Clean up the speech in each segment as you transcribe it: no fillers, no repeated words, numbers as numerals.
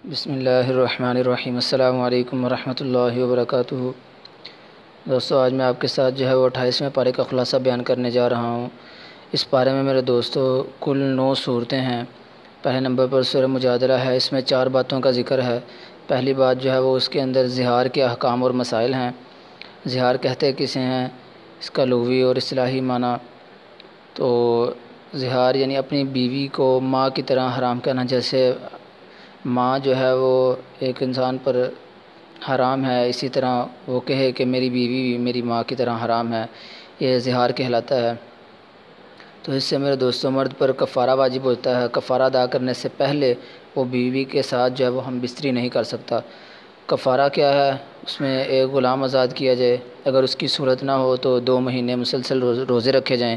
بسم اللہ الرحمن الرحیم۔ السلام علیکم ورحمۃ اللہ وبرکاتہ۔ دوستو، آج میں آپ کے ساتھ جو ہے وہ 28ویں پارے کا خلاصہ بیان کرنے جا رہا ہوں۔ اس پارے میں میرے دوستو کل 9 صورتیں ہیں۔ پہلے نمبر پر سورہ مجادلہ ہے، اس میں 4 باتوں کا ذکر ہے۔ پہلی بات جو ہے وہ اس کے اندر زہار کے احکام اور مسائل ہیں۔ زہار کہتے کسے ہیں، اس کا لغوی اور اصطلاحی معنی۔ تو زہار یعنی اپنی بیوی کو ماں کی طرح حرام کرنا، جیسے ماں جو ہے وہ ایک انسان پر حرام ہے، اسی طرح وہ کہے کہ میری بیوی بھی میری ماں کی طرح حرام ہے، یہ زہار کہلاتا ہے۔ تو اس سے میرے دوستوں مرد پر کفارہ واجب ہوتا ہے۔ کفارہ ادا کرنے سے پہلے وہ بیوی کے ساتھ جو ہے وہ ہم بستری نہیں کر سکتا۔ کفارہ کیا ہے؟ اس میں ایک غلام آزاد کیا جائے، اگر اس کی صورت نہ ہو تو 2 مہینے مسلسل روزے رکھے جائیں،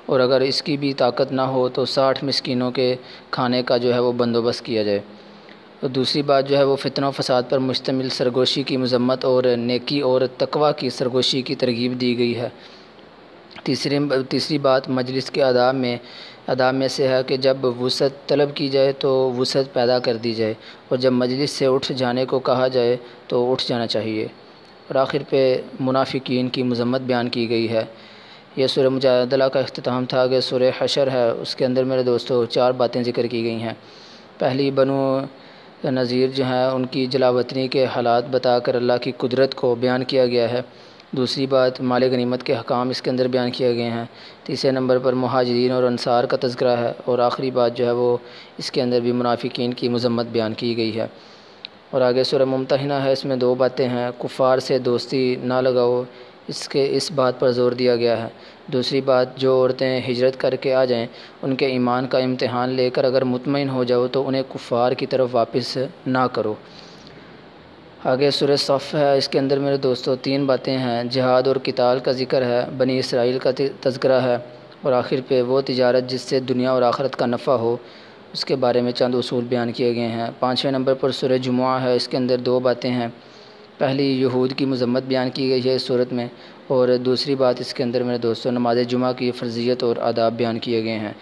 اور اگر اس کی بھی طاقت نہ ہو تو 60 مسکینوں کے کھانے کا جو ہے وہ بندوبست کیا جائے۔ اور دوسری بات جو ہے وہ فتنہ و فساد پر مشتمل سرگوشی کی مذمت اور نیکی اور تقوی کی سرگوشی کی ترغیب دی گئی ہے۔ تیسری بات مجلس کے آداب میں سے ہے کہ جب وسعت طلب کی جائے تو وسعت پیدا کر دی جائے، اور جب مجلس سے اٹھ جانے کو کہا جائے تو اٹھ جانا چاہیے۔ اور آخر پہ منافقین کی مذمت بیان کی گئی ہے۔ یہ سورہ مجادلہ کا اختتام تھا کہ سورہ حشر ہے، اس کے اندر میرے دوستو 4 باتیں ذکر کی گئی ہیں۔ پہلی، بنو نذیر جو ہیں ان کی جلاوطنی کے حالات بتا کر اللہ کی قدرت کو بیان کیا گیا ہے۔ دوسری بات، مال غنیمت کے حکام اس کے اندر بیان کیے گئے ہیں۔ تیسرے نمبر پر مہاجرین اور انصار کا تذکرہ ہے، اور آخری بات جو ہے وہ اس کے اندر بھی منافقین کی مذمت بیان کی گئی ہے۔ اور آگے سورہ ممتحنہ ہے، اس میں 2 باتیں ہیں۔ کفار سے دوستی نہ لگاؤ، اس بات پر زور دیا گیا ہے۔ دوسری بات، جو عورتیں ہجرت کر کے آ جائیں ان کے ایمان کا امتحان لے کر اگر مطمئن ہو جاؤ تو انہیں کفار کی طرف واپس نہ کرو۔ آگے سورہ صف ہے، اس کے اندر میرے دوستو 3 باتیں ہیں۔ جہاد اور قتال کا ذکر ہے، بنی اسرائیل کا تذکرہ ہے، اور آخر پہ وہ تجارت جس سے دنیا اور آخرت کا نفع ہو، اس کے بارے میں چند اصول بیان کیے گئے ہیں۔ 5ویں نمبر پر سورہ جمعہ ہے، اس کے اندر 2 باتیں ہیں۔ پہلی، یہود کی مذمت بیان کی گئی ہے اس صورت میں، اور دوسری بات اس کے اندر میرے دوستو نماز جمعہ کی فرضیت اور آداب بیان کیے گئے ہیں۔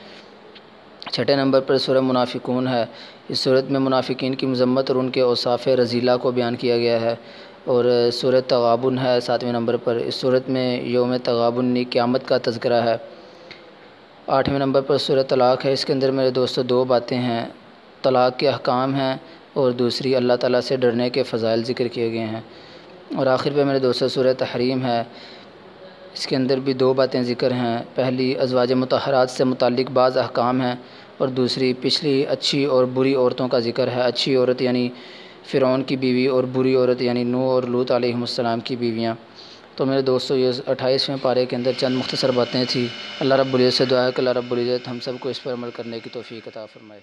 6 نمبر پر سورہ منافقون ہے، اس صورت میں منافقین کی مذمت اور ان کے اوصاف رذیلہ کو بیان کیا گیا ہے۔ اور سورہ تغابن ہے 7ویں نمبر پر، اس صورت میں یوم تغابن قیامت کا تذکرہ ہے۔ 8ویں نمبر پر سورہ طلاق ہے، اس کے اندر میرے دوستو 2 باتیں ہیں۔ طلاق کے احکام ہیں، اور دوسری اللہ تعالیٰ سے ڈرنے کے فضائل ذکر کیے گئے ہیں۔ اور آخر پہ میرے دوستو سورہ تحریم ہے، اس کے اندر بھی 2 باتیں ذکر ہیں۔ پہلی، ازواج مطہرات سے متعلق بعض احکام ہیں، اور دوسری پچھلی اچھی اور بری عورتوں کا ذکر ہے۔ اچھی عورت یعنی فرعون کی بیوی، اور بری عورت یعنی نوح اور لوط علیہ السلام کی بیویاں۔ تو میرے دوستو یہ 28ویں پارے کے اندر چند مختصر باتیں تھیں۔ اللہ رب العزت سے دعا ہے کہ اللہ رب العزت ہم سب کو اس پر عمل کرنے کی توفیق عطا فرمائے۔